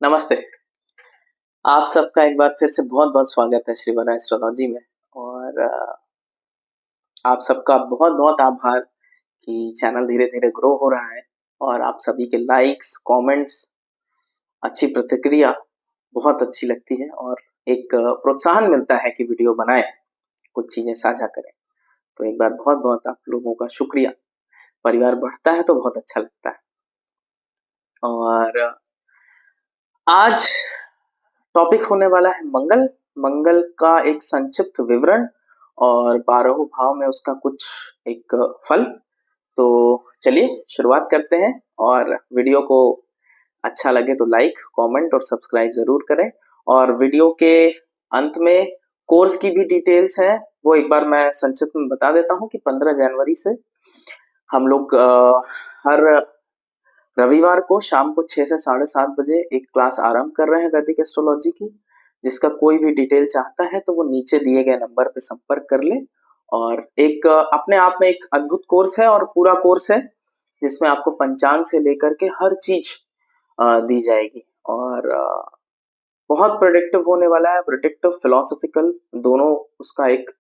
नमस्ते। आप सबका एक बार फिर से बहुत-बहुत स्वागत है श्रीवरा एस्ट्रोलॉजी में और आप सबका बहुत-बहुत आभार कि चैनल धीरे-धीरे ग्रो हो रहा है और आप सभी के लाइक्स, कमेंट्स, अच्छी प्रतिक्रिया बहुत अच्छी लगती है और एक प्रोत्साहन मिलता है कि वीडियो बनाएँ, कुछ चीज़ें साझा करें। तो एक बार बहुत-बहुत आप लोगों का शुक्रिया। परिवार बढ़ता है तो बहुत अच्छा लगता है। और आज टॉपिक होने वाला है मंगल। मंगल का एक संक्षिप्त विवरण और 12 भाव में उसका कुछ एक फल। तो चलिए शुरुआत करते हैं और वीडियो को अच्छा लगे तो लाइक, कमेंट और सब्सक्राइब ज़रूर करें। और वीडियो के अंत में कोर्स की भी डिटेल्स हैं, वो एक बार मैं संक्षिप्त में बता देता हूँ कि 15 जनवरी से हम लोग हर रविवार को शाम को 6 से 7:30 बजे एक क्लास आरंभ कर रहे हैं वैदिक एस्ट्रोलॉजी की। जिसका कोई भी डिटेल चाहता है तो वो नीचे दिए गए नंबर पे संपर्क कर ले। और एक अपने आप में एक अद्भुत कोर्स है और पूरा कोर्स है जिसमें आपको पंचांग से लेकर के हर चीज दी जाएगी और बहुत प्रोडक्टिव होने वाला है। प्रोडक्टिव फिलोसॉफिकल दोनों उसका एक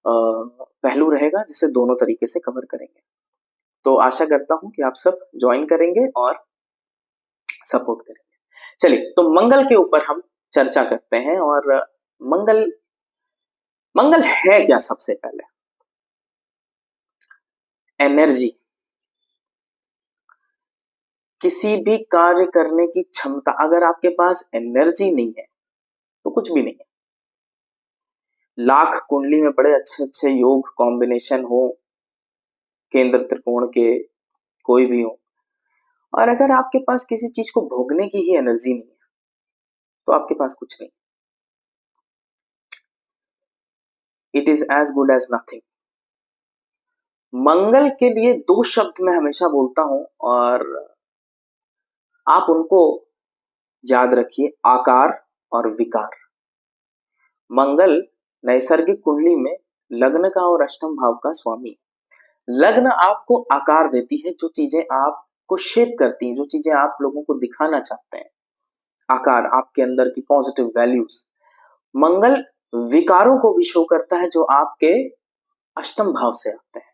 पहलू रहेगा जिसे दोनों तरीके से कवर करेंगे। तो आशा करता हूं कि आप सब ज्वाइन करेंगे और सपोर्ट करेंगे। चलिए तो मंगल के ऊपर हम चर्चा करते हैं। और मंगल मंगल है क्या? सबसे पहले एनर्जी, किसी भी कार्य करने की क्षमता। अगर आपके पास एनर्जी नहीं है तो कुछ भी नहीं है। लाख कुंडली में बड़े अच्छे अच्छे योग कॉम्बिनेशन हो, केंद्र त्रिकोण के कोई भी हो, और अगर आपके पास किसी चीज को भोगने की ही एनर्जी नहीं है तो आपके पास कुछ नहीं। It is as good as nothing. Mangal के लिए दो शब्द मैं हमेशा बोलता हूं और आप उनको याद रखिए, आकार और विकार। मंगल नैसर्गिक कुंडली में लग्न का और अष्टम भाव का स्वामी है। लग्न आपको आकार देती है, जो चीजें आपको शेप करती हैं, जो चीजें आप लोगों को दिखाना चाहते हैं, आकार आपके अंदर की पॉजिटिव वैल्यूज। मंगल विकारों को भी शो करता है जो आपके अष्टम भाव से आते हैं।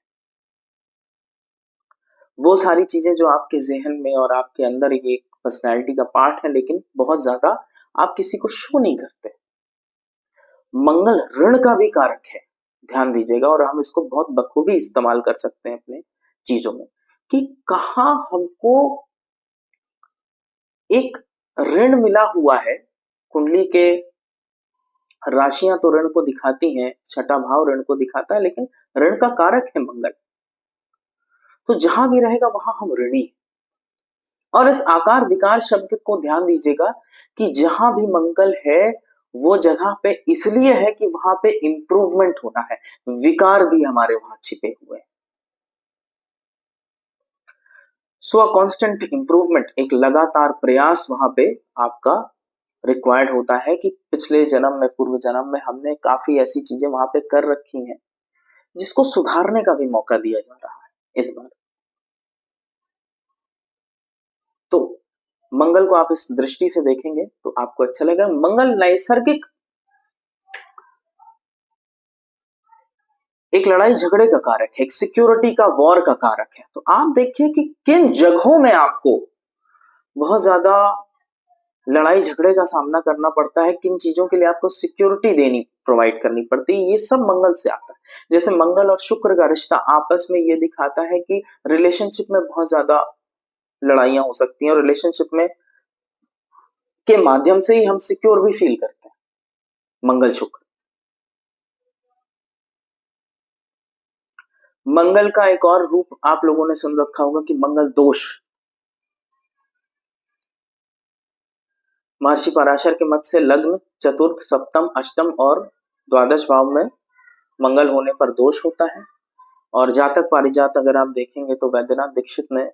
वो सारी चीजें जो आपके जहन में और आपके अंदर एक पर्सनैलिटी का पार्ट है, लेकिन बहुत ज्यादा आप किसी को शो नहीं करते। मंगल ऋण का भी कारक है, ध्यान दीजिएगा। और हम इसको बहुत बखूबी इस्तेमाल कर सकते हैं अपने चीजों में कि कहाँ हमको एक ऋण मिला हुआ है। कुंडली के राशियां तो ऋण को दिखाती हैं, छठा भाव ऋण को दिखाता है, लेकिन ऋण का कारक है मंगल। तो जहां भी रहेगा वहां हम ऋणी। और इस आकार विकार शब्द को ध्यान दीजिएगा कि जहां भी मंगल है वो जगह पे इसलिए है कि वहां पे इंप्रूवमेंट होना है। विकार भी हमारे वहां छिपे हुए हैं। सो कांस्टेंट इंप्रूवमेंट, एक लगातार प्रयास वहां पे आपका रिक्वायर्ड होता है कि पिछले जन्म में, पूर्व जन्म में हमने काफी ऐसी चीजें वहां पे कर रखी हैं जिसको सुधारने का भी मौका दिया जा रहा है इस बार। तो मंगल को आप इस दृष्टि से देखेंगे तो आपको अच्छा लगेगा। मंगल नैसर्गिक एक लड़ाई झगड़े का कारक है, एक सिक्योरिटी का, वॉर का कारक है। तो आप देखिए कि किन जगहों में आपको बहुत ज्यादा लड़ाई झगड़े का सामना करना पड़ता है, किन चीजों के लिए आपको सिक्योरिटी देनी, प्रोवाइड करनी पड़ती है। ये सब मंगल से आता है। जैसे मंगल और शुक्र का रिश्ता आपस में ये दिखाता है कि रिलेशनशिप में बहुत ज्यादा लड़ाइयां हो सकती हैं और रिलेशनशिप में के माध्यम से ही हम सिक्योर भी फील करते हैं। मंगल शुक्र। मंगल का एक और रूप आप लोगों ने सुन रखा होगा कि मंगल दोष। महर्षि पराशर के मत से लग्न, चतुर्थ, सप्तम, अष्टम और द्वादश भाव में मंगल होने पर दोष होता है। और जातक पारिजात अगर आप देखेंगे तो वैद्यनाथ दीक्षित ने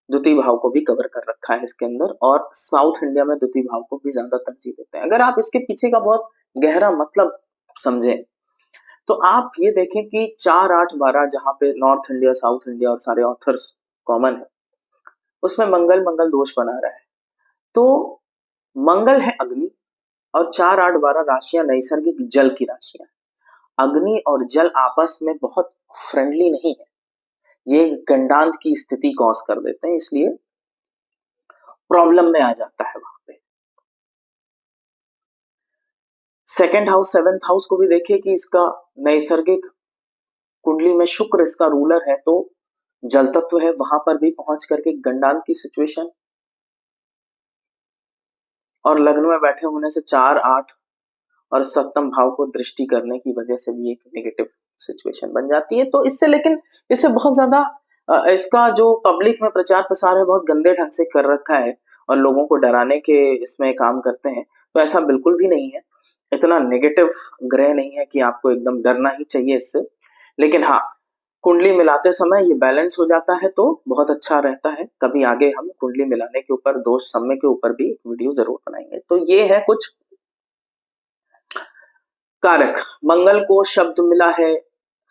द्वितीय भाव को भी कवर कर रखा है इसके अंदर, और साउथ इंडिया में द्वितीय भाव को भी ज्यादा तरजीह देते हैं। अगर आप इसके पीछे का बहुत गहरा मतलब समझें तो आप ये देखें कि 4, 8, 12 जहां पे नॉर्थ इंडिया, साउथ इंडिया और सारे ऑथर्स कॉमन है, उसमें मंगल मंगल दोष बना रहा है। तो मंगल है अग्नि और 4 8 12 राशियां नैसर्गिक जल की राशियां। अग्नि और जल आपस में बहुत फ्रेंडली नहीं है, ये गंडांत की स्थिति कॉज कर देते हैं, इसलिए प्रॉब्लम में आ जाता है वहां पे। सेकेंड हाउस सेवेंथ हाउस को भी देखिए कि इसका नैसर्गिक कुंडली में शुक्र इसका रूलर है, तो जल तत्व है, वहां पर भी पहुंच करके गंडांत की सिचुएशन। और लग्न में बैठे होने से 4 8 और सप्तम भाव को दृष्टि करने की वजह से भी एक नेगेटिव सिचुएशन बन जाती है। तो इससे लेकिन इससे बहुत ज्यादा इसका जो पब्लिक में प्रचार प्रसार है बहुत गंदे ढंग से कर रखा है और लोगों को डराने के इसमें काम करते हैं। तो ऐसा बिल्कुल भी नहीं है, इतना नेगेटिव ग्रह नहीं है कि आपको एकदम डरना ही चाहिए इससे। लेकिन हाँ, कुंडली मिलाते समय ये बैलेंस हो जाता है तो बहुत अच्छा रहता है। कभी आगे हम कुंडली मिलाने के ऊपर, दोष समय के ऊपर भी वीडियो जरूर बनाएंगे। तो ये है कुछ कारक। मंगल को शब्द मिला है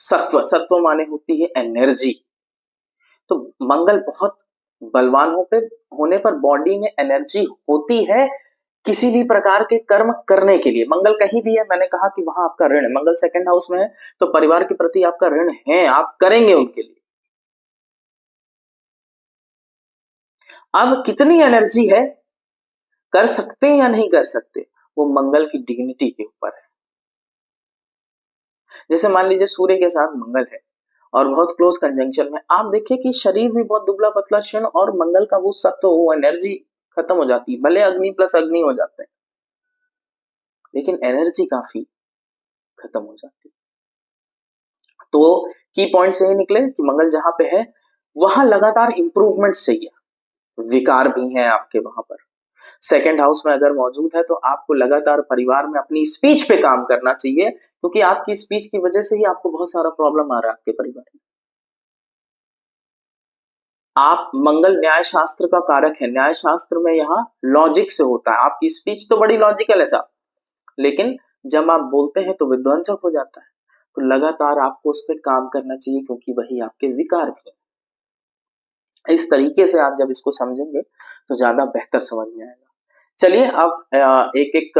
सत्व। सत्व माने होती है एनर्जी। तो मंगल बहुत बलवान होने पर बॉडी में एनर्जी होती है किसी भी प्रकार के कर्म करने के लिए। मंगल कहीं भी है, मैंने कहा कि वहां आपका ऋण है। मंगल सेकंड हाउस में है तो परिवार के प्रति आपका ऋण है, आप करेंगे उनके लिए। अब कितनी एनर्जी है, कर सकते हैं या नहीं कर सकते, वो मंगल की डिग्निटी के ऊपर है। जैसे मान लीजिए सूर्य के साथ मंगल है और बहुत क्लोज कंजंक्शन में, आप देखिए कि शरीर भी बहुत दुबला पतला क्षीण और मंगल का वो सत्व, वो एनर्जी खत्म हो जाती है। भले अग्नि प्लस अग्नि हो जाते हैं लेकिन एनर्जी काफी खत्म हो जाती है। तो की पॉइंट यही निकले कि मंगल जहां पे है वहां लगातार इंप्रूवमेंट चाहिए। विकार भी हैं आपके वहां पर। सेकंड हाउस में अगर मौजूद है तो आपको लगातार परिवार में अपनी स्पीच पे काम करना चाहिए, क्योंकि आपकी स्पीच की वजह से ही आपको बहुत सारा प्रॉब्लम आ रहा है आपके परिवार में। आप मंगल न्याय शास्त्र का कारक है। न्याय शास्त्र में यहाँ लॉजिक से होता है। आपकी स्पीच तो बड़ी लॉजिकल है साहब, लेकिन जब आप बोलते हैं तो विध्वंसक हो जाता है। तो लगातार आपको उस पर काम करना चाहिए, क्योंकि वही आपके विकार भी है। इस तरीके से आप जब इसको समझेंगे तो ज्यादा बेहतर समझ में आएगा। चलिए अब एक एक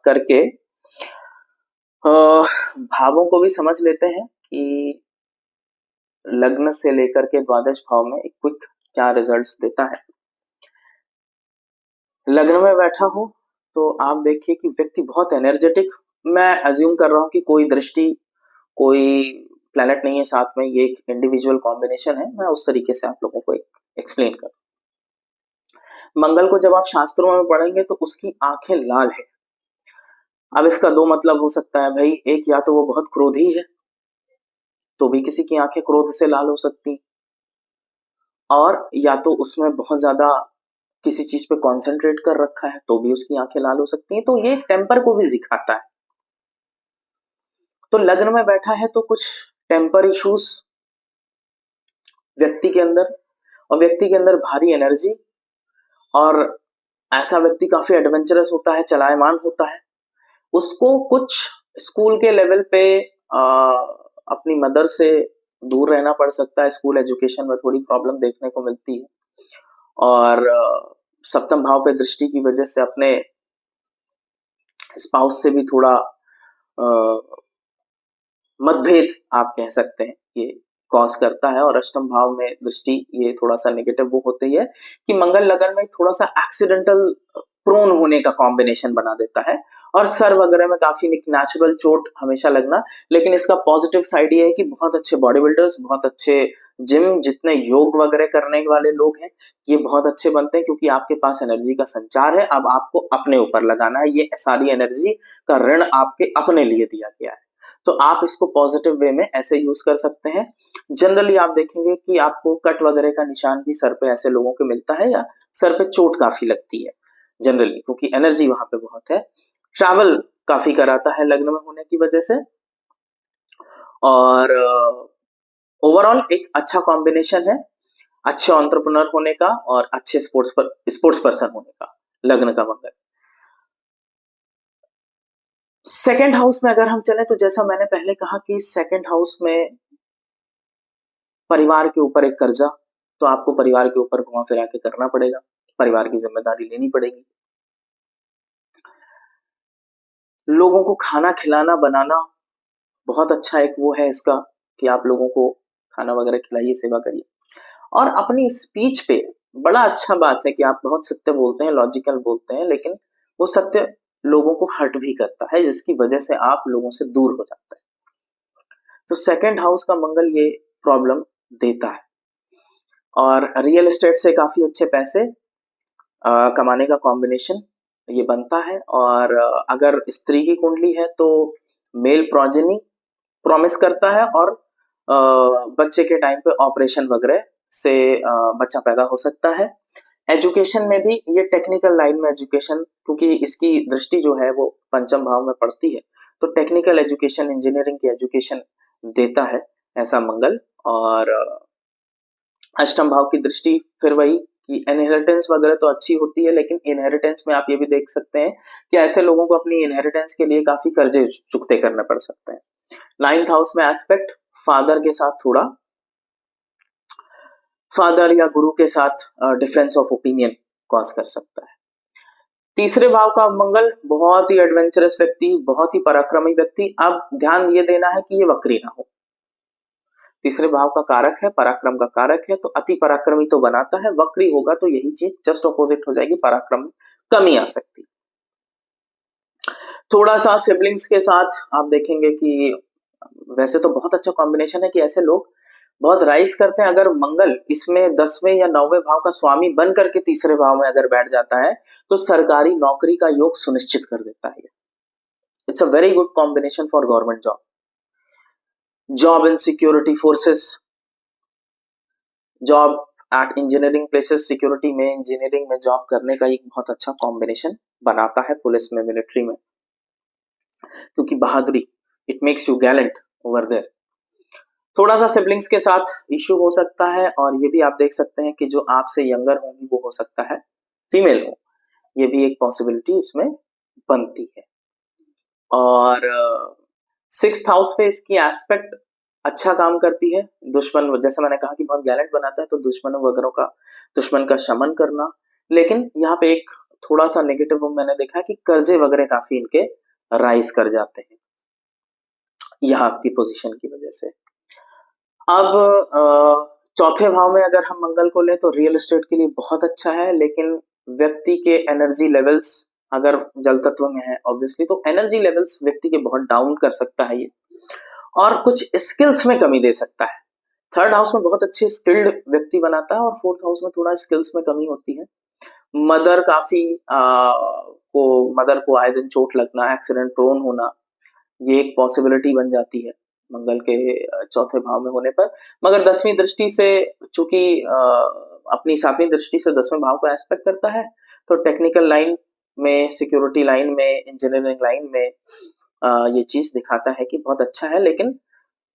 करके भावों को भी समझ लेते हैं कि लग्न से लेकर के द्वादश भाव में एक क्विक क्या रिजल्ट्स देता है। लग्न में बैठा हो तो आप देखिए कि व्यक्ति बहुत एनर्जेटिक, मैं अज्यूम कर रहा हूं कि कोई दृष्टि, कोई प्लैनेट नहीं है साथ में, ये एक इंडिविजुअल कॉम्बिनेशन है। मैं उस तरीके से आप लोगों को एक्सप्लेन कर। मंगल को जब आप शास्त्रों में पढ़ेंगे तो उसकी आंखें लाल है। अब इसका दो मतलब हो सकता है भाई, एक या तो वो बहुत क्रोधी है तो भी किसी की आंखें क्रोध से लाल हो सकती, और या तो उसमें बहुत ज्यादा किसी चीज पे कॉन्सेंट्रेट कर रखा है तो भी उसकी आंखें लाल हो सकती हैं। तो ये टेम्पर को भी दिखाता है। तो लग्न में बैठा है तो कुछ टेम्पर इश्यूज व्यक्ति के अंदर, और व्यक्ति के अंदर भारी एनर्जी, और ऐसा व्यक्ति काफी एडवेंचरस होता है, चलायमान होता है। उसको कुछ स्कूल के लेवल पे आ, अपनी मदर से दूर रहना पड़ सकता है। स्कूल एजुकेशन में थोड़ी प्रॉब्लम देखने को मिलती है, और सप्तम भाव पे दृष्टि की वजह से अपने स्पाउस से भी थोड़ा मतभेद आप कह सकते हैं ये कॉज करता है। और अष्टम भाव में दृष्टि ये थोड़ा सा नेगेटिव वो होती है कि मंगल लगन में थोड़ा सा एक्सीडेंटल प्रोन होने का कॉम्बिनेशन बना देता है, और सर वगैरह में काफी नेचुरल चोट हमेशा लगना। लेकिन इसका पॉजिटिव साइड ये है कि बहुत अच्छे बॉडी बिल्डर्स, बहुत अच्छे जिम, जितने योग वगैरह करने वाले लोग हैं, ये बहुत अच्छे बनते हैं, क्योंकि आपके पास एनर्जी का संचार है। अब आपको अपने ऊपर लगाना है, ये सारी एनर्जी का ऋण आपके अपने लिए दिया गया है। तो आप इसको पॉजिटिव वे में ऐसे यूज कर सकते हैं। जनरली आप देखेंगे कि आपको कट वगैरह का निशान भी सर पे ऐसे लोगों को मिलता है, या सर पे चोट काफी लगती है जनरली, क्योंकि एनर्जी वहां पे बहुत है। ट्रैवल काफी कराता है लग्न में होने की वजह से। और ओवरऑल एक अच्छा कॉम्बिनेशन है अच्छे एंटरप्रेन्योर होने का और अच्छे स्पोर्ट्स पर्सन होने का, लग्न का मंगल। सेकंड हाउस में अगर हम चले तो जैसा मैंने पहले कहा कि सेकंड हाउस में परिवार के ऊपर एक कर्जा, तो आपको परिवार के ऊपर घुमा फिरा के करना पड़ेगा, परिवार की जिम्मेदारी लेनी पड़ेगी। लोगों को खाना खिलाना बनाना बहुत अच्छा एक वो है इसका कि आप लोगों को खाना वगैरह खिलाइए, सेवा करिए। और अपनी स्पीच पे बड़ा अच्छा बात है कि आप बहुत सत्य बोलते हैं, लॉजिकल बोलते हैं, लेकिन वो सत्य लोगों को हर्ट भी करता है, जिसकी वजह से आप लोगों से दूर हो जाते हैं। तो सेकंड हाउस का मंगल ये प्रॉब्लम देता है। और रियल एस्टेट से काफी अच्छे पैसे कमाने का कॉम्बिनेशन ये बनता है। और अगर स्त्री की कुंडली है तो मेल प्रोजेनी प्रॉमिस करता है, और बच्चे के टाइम पे ऑपरेशन वगैरह से बच्चा पैदा हो सकता है। एजुकेशन में भी ये टेक्निकल लाइन में एजुकेशन, क्योंकि इसकी दृष्टि जो है वो पंचम भाव में पड़ती है, तो टेक्निकल एजुकेशन, इंजीनियरिंग की एजुकेशन देता है ऐसा मंगल। और अष्टम भाव की दृष्टि फिर वही कि इनहेरिटेंस वगैरह तो अच्छी होती है, लेकिन इनहेरिटेंस में आप ये भी देख सकते हैं कि ऐसे लोगों को अपनी इनहेरिटेंस के लिए काफी कर्जे चुकते करने पड़ सकते हैं। नाइन्थ हाउस में एस्पेक्ट फादर के साथ थोड़ा, फादर या गुरु के साथ डिफरेंस ऑफ ओपिनियन कॉज कर सकता है। तीसरे भाव का मंगल बहुत ही एडवेंचरस व्यक्ति, बहुत ही पराक्रमी व्यक्ति। अब ध्यान ये देना है कि ये वक्री ना हो। तीसरे भाव का कारक है, पराक्रम का कारक है, तो अति पराक्रमी तो बनाता है, वक्री होगा तो यही चीज जस्ट ऑपोजिट हो जाएगी, पराक्रम में कमी आ सकती। थोड़ा सा सिबलिंग्स के साथ आप देखेंगे कि वैसे तो बहुत अच्छा कॉम्बिनेशन है कि ऐसे लोग बहुत राइज करते हैं। अगर मंगल इसमें 10वें या 9वें भाव का स्वामी बन करके तीसरे भाव में अगर बैठ जाता है तो सरकारी नौकरी का योग सुनिश्चित कर देता है। It's a very good combination for government job, job in security forces, job eight engineering places. Security में, इंजीनियरिंग में जॉब करने का एक बहुत अच्छा कॉम्बिनेशन बनाता है पुलिस में, मिलिट्री में, क्योंकि बहादुरी, it makes you gallant over there. थोड़ा सा सिबलिंग्स के साथ इश्यू हो सकता है, और ये भी आप देख सकते हैं कि जो आपसे यंगर होंगी वो हो सकता है फीमेल हो, ये भी एक पॉसिबिलिटी इसमें बनती है। और सिक्स्थ हाउस पे इसकी एस्पेक्ट अच्छा काम करती है। दुश्मन, जैसे मैंने कहा कि बहुत गैलेंट बनाता है, तो दुश्मनों वगैरह का, दुश्मन का शमन करना। लेकिन यहाँ पे एक थोड़ा सा नेगेटिव मैंने देखा है कि कर्जे वगैरह काफी इनके राइज कर जाते हैं यहाँ की पोजीशन की वजह से। अब चौथे भाव में अगर हम मंगल को लें तो रियल एस्टेट के लिए बहुत अच्छा है, लेकिन व्यक्ति के एनर्जी लेवल्स अगर जल तत्व में है ऑब्वियसली, तो एनर्जी लेवल्स व्यक्ति के बहुत डाउन कर सकता है ये, और कुछ स्किल्स में कमी दे सकता है। थर्ड हाउस में बहुत अच्छे स्किल्ड व्यक्ति बनाता है, और फोर्थ हाउस में थोड़ा स्किल्स में कमी होती है। मदर काफी मदर को आए दिन चोट लगना, एक्सीडेंट प्रोन होना, ये एक पॉसिबिलिटी बन जाती है मंगल के चौथे भाव में होने पर। मगर 10वीं दृष्टि से, चूंकि अपनी 7वीं दृष्टि से 10वें भाव का एस्पेक्ट करता है, तो टेक्निकल लाइन में, सिक्योरिटी लाइन में, इंजीनियरिंग लाइन में ये चीज दिखाता है कि बहुत अच्छा है। लेकिन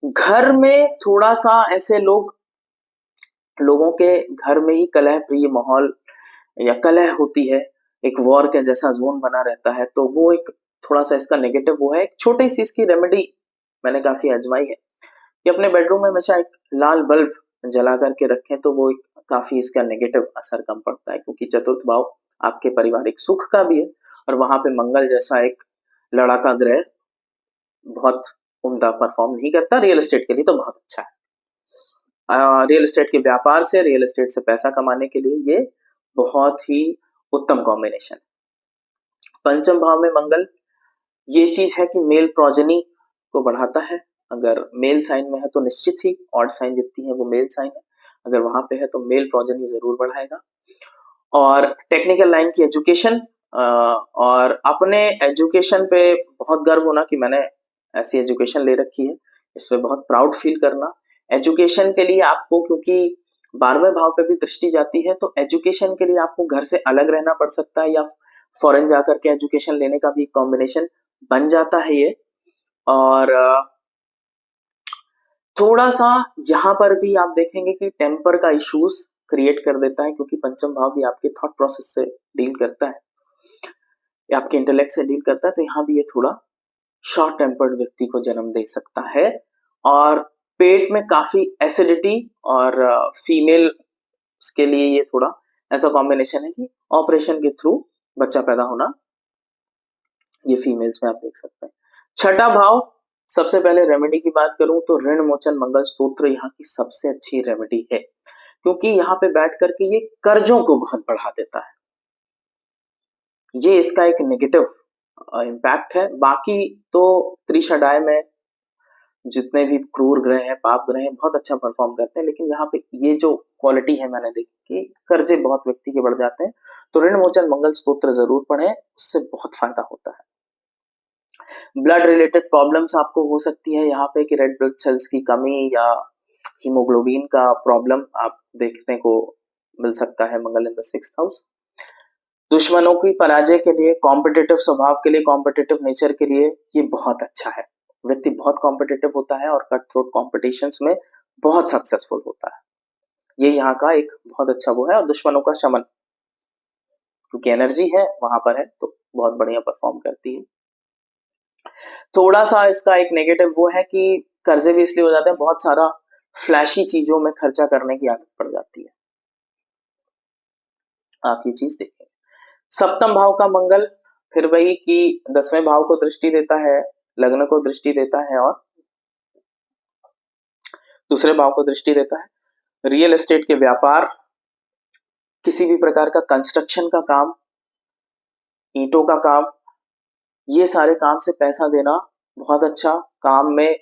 घर में थोड़ा सा ऐसे लोगों के घर में ही कलह प्रिय माहौल या कलह होती है, एक वॉर के जैसा जोन बना रहता है, तो वो एक थोड़ा सा इसका नेगेटिव वो है। एक छोटी सी इसकी रेमेडी मैंने काफी आजमाई है कि अपने बेडरूम में हमेशा एक लाल बल्ब जला करके रखें, तो वो काफी इसका नेगेटिव असर कम पड़ता है, क्योंकि चतुर्थ भाव आपके पारिवारिक सुख का भी है, और वहां पे मंगल जैसा एक लड़ाका ग्रह बहुत उम्दा परफॉर्म नहीं करता। रियल एस्टेट के लिए तो बहुत अच्छा है। रियल एस्टेट के व्यापार से, रियल एस्टेट से पैसा कमाने के लिए ये बहुत ही उत्तम कॉम्बिनेशन। पंचम भाव में मंगल ये चीज है कि मेल प्रोजेनी को बढ़ाता है। अगर मेल साइन में है तो निश्चित ही ऑड साइन जितनी है वो मेल साइन है, अगर वहां पे है तो मेल प्रोजेनी जरूर बढ़ाएगा। और टेक्निकल लाइन की एजुकेशन, और अपने एजुकेशन पे बहुत गर्व होना कि मैंने ऐसी एजुकेशन ले रखी है, इस पे बहुत प्राउड फील करना। एजुकेशन के लिए आपको, क्योंकि 12वें भाव पे भी दृष्टि जाती है, तो एजुकेशन के लिए आपको घर से अलग रहना पड़ सकता है, या फॉरेन जाकर के एजुकेशन लेने का भी कॉम्बिनेशन बन जाता है ये। और थोड़ा सा यहाँ पर भी आप देखेंगे कि टेम्पर का इश्यूज क्रिएट कर देता है, क्योंकि पंचम भाव भी आपके थॉट प्रोसेस से डील करता है, या आपके इंटेलेक्ट से डील करता है, तो यहाँ भी ये थोड़ा शॉर्ट टेम्पर्ड व्यक्ति को जन्म दे सकता है। और पेट में काफी एसिडिटी, और फीमेल के लिए ये थोड़ा ऐसा कॉम्बिनेशन है कि ऑपरेशन के थ्रू बच्चा पैदा होना ये फीमेल्स में आप देख सकते हैं। छठा भाव, सबसे पहले रेमेडी की बात करूं तो ऋण मोचन मंगल स्तोत्र यहाँ की सबसे अच्छी रेमेडी है, क्योंकि यहाँ पे बैठ करके ये कर्जों को बहुत बढ़ा देता है। ये इसका एक नेगेटिव इम्पैक्ट है। बाकी तो त्रिशडाय में जितने भी क्रूर ग्रह हैं, पाप ग्रह हैं, बहुत अच्छा परफॉर्म करते हैं, लेकिन यहाँ पे ये जो क्वालिटी है मैंने देखी कि कर्जे बहुत व्यक्ति के बढ़ जाते हैं, तो ऋण मोचन मंगल स्तोत्र जरूर पढ़ें, उससे बहुत फायदा होता है। ब्लड रिलेटेड प्रॉब्लम्स आपको हो सकती है यहाँ पे कि रेड ब्लड सेल्स की कमी या हीमोग्लोबिन का प्रॉब्लम आप देखने को मिल सकता है मंगल इन द 6th हाउस। दुश्मनों की पराजय के लिए, कॉम्पिटिटिव स्वभाव के लिए, कॉम्पिटिटिव नेचर के लिए ये बहुत अच्छा है। व्यक्ति बहुत कॉम्पिटिटिव होता है और कट थ्रोट कॉम्पिटिशंस में बहुत सक्सेसफुल होता है। ये यहाँ का एक बहुत अच्छा वो है। और दुश्मनों का शमन, क्योंकि एनर्जी है वहां पर है, तो बहुत बढ़िया परफॉर्म करती है। थोड़ा सा इसका एक नेगेटिव वो है कि कर्जे भी इसलिए हो जाते हैं, बहुत सारा फ्लैशी चीजों में खर्चा करने की आदत पड़ जाती है, आप ये चीज देखें। सप्तम भाव का मंगल फिर वही कि 10वें भाव को दृष्टि देता है, लग्न को दृष्टि देता है और दूसरे भाव को दृष्टि देता है। रियल एस्टेट के व्यापार, किसी भी प्रकार का कंस्ट्रक्शन का काम, ईंटों का काम, ये सारे काम से पैसा देना बहुत अच्छा। काम में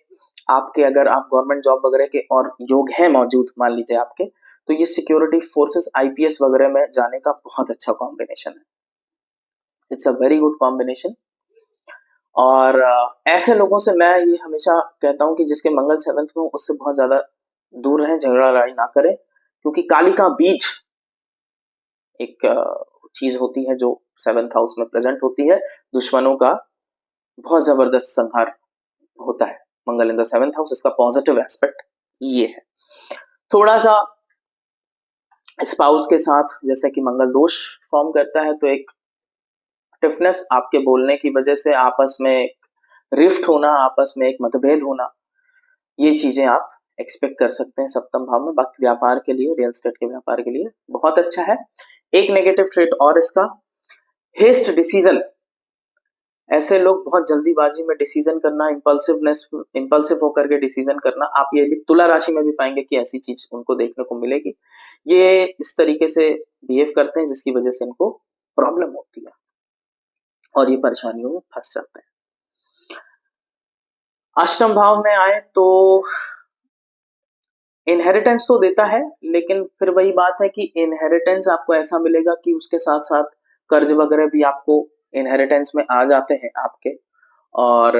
आपके अगर आप गवर्नमेंट जॉब वगैरह के और योग है मौजूद मान लीजिए आपके, तो ये सिक्योरिटी फोर्सेस आईपीएस वगैरह में जाने का बहुत अच्छा कॉम्बिनेशन है। It's a very good combination. और ऐसे लोगों से मैं ये हमेशा कहता हूं कि जिसके मंगल 7th में हो उससे बहुत ज्यादा दूर रहें, झगड़ा लड़ाई ना करें, क्योंकि काली का बीज एक चीज होती है जो 7th हाउस में प्रेजेंट होती है। दुश्मनों का बहुत जबरदस्त संहार होता है मंगल इन द 7th हाउस। इसका पॉजिटिव एस्पेक्ट ये है। थोड़ा सा स्पाउस के साथ जैसे कि मंगल दोष फॉर्म करता है, तो एक टिफनेस आपके बोलने की वजह से आपस में रिफ्ट होना, आपस में एक मतभेद होना, ये चीजें आप एक्सपेक्ट कर सकते हैं सप्तम भाव में। बाकी व्यापार के लिए, रियल एस्टेट के व्यापार के लिए बहुत अच्छा है। एक नेगेटिव ट्रेट और इसका, हेस्ट डिसीजन। ऐसे लोग बहुत जल्दीबाजी में डिसीजन करना, इंपल्सिव होकर के डिसीजन करना, आप ये भी तुला राशि में भी पाएंगे कि ऐसी चीज उनको देखने को मिलेगी। ये इस तरीके से बिहेव करते हैं जिसकी वजह से इनको प्रॉब्लम होती है और ये परेशानियों में फंस जाते हैं। अष्टम भाव में आए तो इनहेरिटेंस तो देता है, लेकिन फिर वही बात है कि इनहेरिटेंस आपको ऐसा मिलेगा कि उसके साथ साथ कर्ज वगैरह भी आपको इनहेरिटेंस में आ जाते हैं आपके, और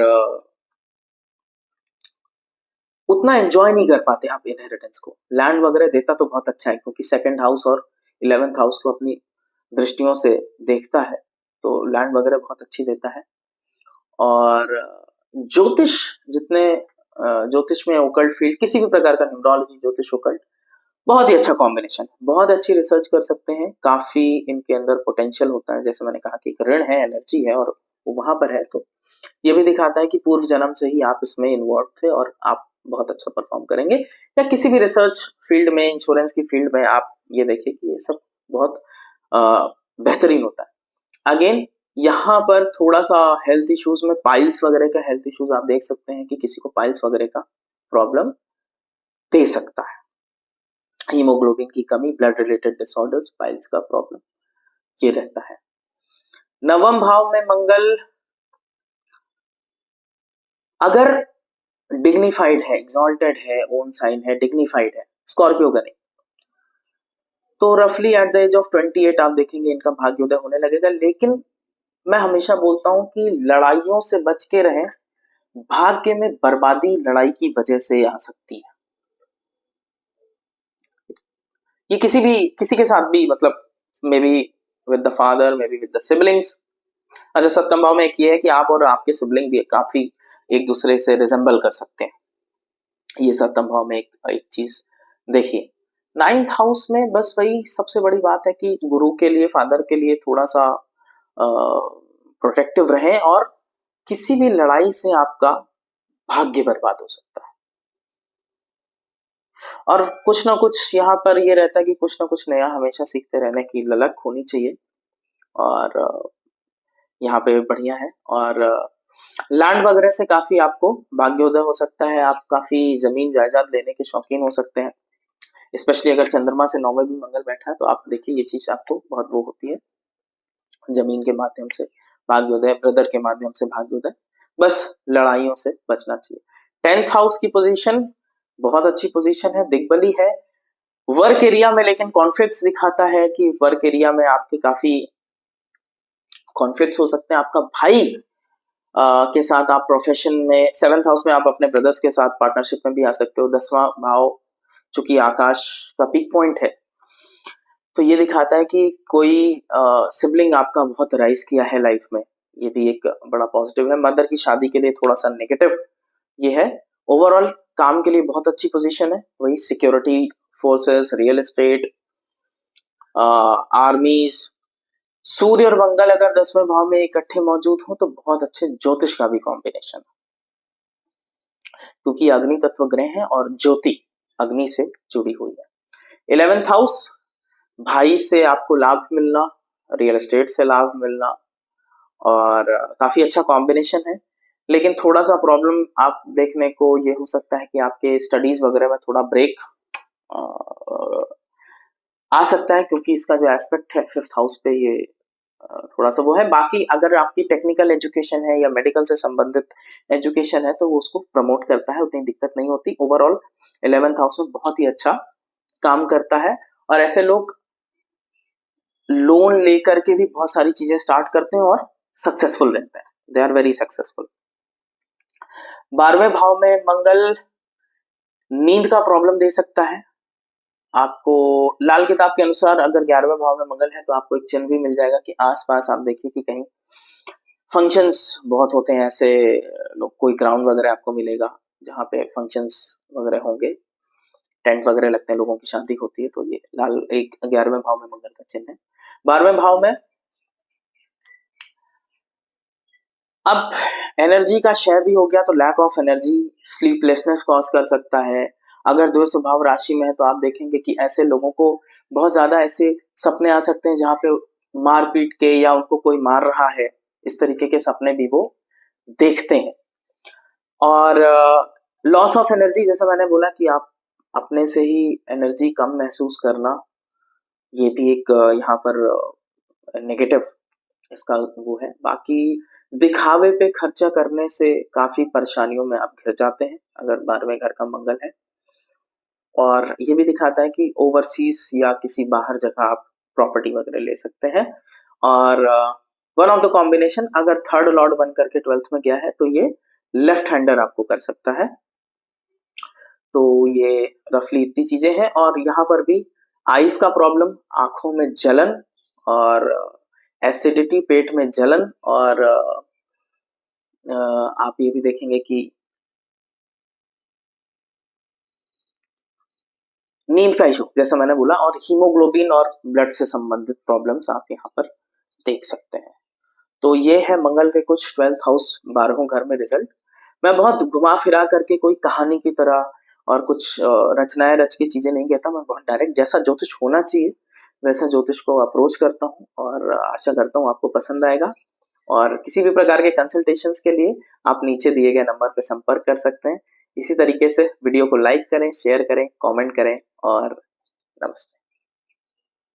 उतना एंजॉय नहीं कर पाते आप इनहेरिटेंस को। लैंड वगैरह देता तो बहुत अच्छा है, क्योंकि 2nd हाउस और 11th हाउस को अपनी दृष्टियों से देखता है, तो लैंड वगैरह बहुत अच्छी देता है। और ज्योतिष, जितने ज्योतिष में ओकल्ट फील्ड, किसी भी प्रकार का न्यूमरोलॉजी, ज्योतिष, ओकल्ट, बहुत ही अच्छा कॉम्बिनेशन है। बहुत अच्छी रिसर्च कर सकते हैं, काफी इनके अंदर पोटेंशियल होता है। जैसे मैंने कहा कि एक ऋण है, एनर्जी है और वो वहां पर है, तो ये भी दिखाता है कि पूर्व जन्म से ही आप इसमें इन्वॉल्व थे और आप बहुत अच्छा परफॉर्म करेंगे। या किसी भी रिसर्च फील्ड में, इंश्योरेंस की फील्ड में आप ये देखिए कि ये सब बहुत बेहतरीन होता है। अगेन यहाँ पर थोड़ा सा हेल्थ इश्यूज में, पाइल्स वगैरह का हेल्थ इश्यूज आप देख सकते हैं कि किसी को पाइल्स वगैरह का प्रॉब्लम दे सकता है। हीमोग्लोबिन की कमी, ब्लड रिलेटेड डिसऑर्डर्स, पाइल्स का प्रॉब्लम ये रहता है। नवम भाव में मंगल अगर डिग्निफाइड है, एग्जॉल्टेड है, ओन साइन है, डिग्निफाइड है, स्कॉर्पियो का नहीं, तो रफली एट द एज ऑफ 28 आप देखेंगे इनका भाग्योदय होने लगेगा। लेकिन मैं हमेशा बोलता हूं कि लड़ाइयों से बच के रहें, भाग्य में बर्बादी लड़ाई की वजह से आ सकती है। ये किसी के साथ भी, मतलब may be with the father, may be with the siblings. अच्छा, सप्तम भाव में एक ये है कि आप और आपके सिबलिंग भी काफी एक दूसरे से रिजेंबल कर सकते हैं। ये सप्तम भाव में एक चीज देखिए। 9th हाउस में बस वही सबसे बड़ी बात है कि गुरु के लिए, फादर के लिए थोड़ा सा प्रोटेक्टिव रहें, और किसी भी लड़ाई से आपका भाग्य बर्बाद हो सकता है। और कुछ ना कुछ यहाँ पर ये रहता है कि कुछ ना कुछ नया हमेशा सीखते रहने की ललक होनी चाहिए। और यहाँ पे बढ़िया है। और लैंड वगैरह से काफी आपको भाग्योदय हो सकता है, आप काफी जमीन जायदाद लेने के शौकीन हो सकते हैं, स्पेशली अगर चंद्रमा से 9 में भी मंगल बैठा है तो आप देखिए ये चीज आपको बहुत वो होती है, जमीन के माध्यम से भाग्योदय, ब्रदर के माध्यम से भाग्योदय, बस लड़ाइयों से बचना चाहिए। 10th हाउस की पोजीशन बहुत अच्छी पोजीशन है, दिग्बली है वर्क एरिया में, लेकिन कॉन्फ्लिक्ट्स दिखाता है कि वर्क एरिया में आपके काफी कॉन्फ्लिक्ट्स हो सकते हैं। आपका भाई के साथ आप प्रोफेशन में, 7th हाउस में आप अपने ब्रदर्स के साथ पार्टनरशिप में भी आ सकते हो। 10वां भाव चूंकि आकाश का पीक पॉइंट है तो ये दिखाता है कि कोई सिबलिंग आपका बहुत राइज किया है लाइफ में, ये भी एक बड़ा पॉजिटिव है। मदर की शादी के लिए थोड़ा सा नेगेटिव ये है। ओवरऑल काम के लिए बहुत अच्छी पोजीशन है, वही security forces, real estate, armies. Surya और मंगल अगर 10वें भाव में इकट्ठे मौजूद हो तो बहुत अच्छे ज्योतिष का भी कॉम्बिनेशन है, क्योंकि अग्नि तत्व ग्रह है और ज्योति अग्नि से जुड़ी हुई है। 11th हाउस, भाई से आपको लाभ मिलना, रियल एस्टेट से लाभ मिलना, और काफी अच्छा कॉम्बिनेशन है। लेकिन थोड़ा सा प्रॉब्लम आप देखने को ये हो सकता है कि आपके स्टडीज वगैरह में थोड़ा ब्रेक आ सकता है, क्योंकि इसका जो एस्पेक्ट है 5th हाउस पे ये थोड़ा सा वो है। बाकी अगर आपकी टेक्निकल एजुकेशन है या मेडिकल से संबंधित एजुकेशन है तो वो उसको प्रमोट करता है, उतनी दिक्कत नहीं होती। ओवरऑल 11th हाउस में बहुत ही अच्छा काम करता है, और ऐसे लोग लोन लेकर के भी बहुत सारी चीजें स्टार्ट करते हैं और सक्सेसफुल रहते हैं, दे आर वेरी सक्सेसफुल। 12वें भाव में मंगल नींद का प्रॉब्लम दे सकता है आपको। लाल किताब के अनुसार अगर 11वें भाव में मंगल है तो आपको एक चिन्ह भी मिल जाएगा कि आसपास आप देखिए कि कहीं फंक्शंस बहुत होते हैं, ऐसे लोग, कोई ग्राउंड वगैरह आपको मिलेगा जहाँ पे फंक्शंस वगैरह होंगे, टेंट वगैरह लगते हैं, लोगों की शादी होती है, तो ये लाल एक 11वें भाव में मंगल का चिन्ह है। 12वें भाव में अब एनर्जी का क्षय भी हो गया तो lack of energy, sleeplessness cause कर सकता है। अगर द्वय स्वभाव राशि में है तो आप देखेंगे कि ऐसे लोगों को बहुत ज्यादा ऐसे सपने आ सकते हैं जहाँ पे मार पीट के या उनको कोई मार रहा है, इस तरीके के सपने भी वो देखते हैं। और लॉस ऑफ एनर्जी, जैसा मैंने बोला कि आप अपने से ही एनर्जी कम महसूस करना, ये भी एक यहाँ पर नेगेटिव इसका वो है। बाकी दिखावे पे खर्चा करने से काफी परेशानियों में आप घिर जाते हैं अगर 12वें घर का मंगल है। और ये भी दिखाता है कि ओवरसीज या किसी बाहर जगह आप प्रॉपर्टी वगैरह ले सकते हैं। और वन ऑफ द कॉम्बिनेशन, अगर थर्ड लॉर्ड बन करके 12th में गया है तो ये लेफ्ट हैंडर आपको कर सकता है। तो ये रफली इतनी चीजें हैं। और यहाँ पर भी आइस का प्रॉब्लम, आंखों में जलन और एसिडिटी, पेट में जलन, और आप ये भी देखेंगे कि नींद का इशू, जैसा मैंने बोला, और हीमोग्लोबिन और ब्लड से संबंधित प्रॉब्लम्स आप यहाँ पर देख सकते हैं। तो ये है मंगल के कुछ 12th हाउस 12 घर में रिजल्ट। मैं बहुत घुमा फिरा करके कोई कहानी की तरह और कुछ रचनाएं रच की चीजें नहीं कहता, मैं बहुत डायरेक्ट जैसा ज्योतिष होना चाहिए वैसा ज्योतिष को अप्रोच करता हूँ, और आशा करता हूँ आपको पसंद आएगा। और किसी भी प्रकार के कंसल्टेशंस के लिए आप नीचे दिए गए नंबर पर संपर्क कर सकते हैं। इसी तरीके से वीडियो को लाइक करें, शेयर करें, कमेंट करें, और नमस्ते।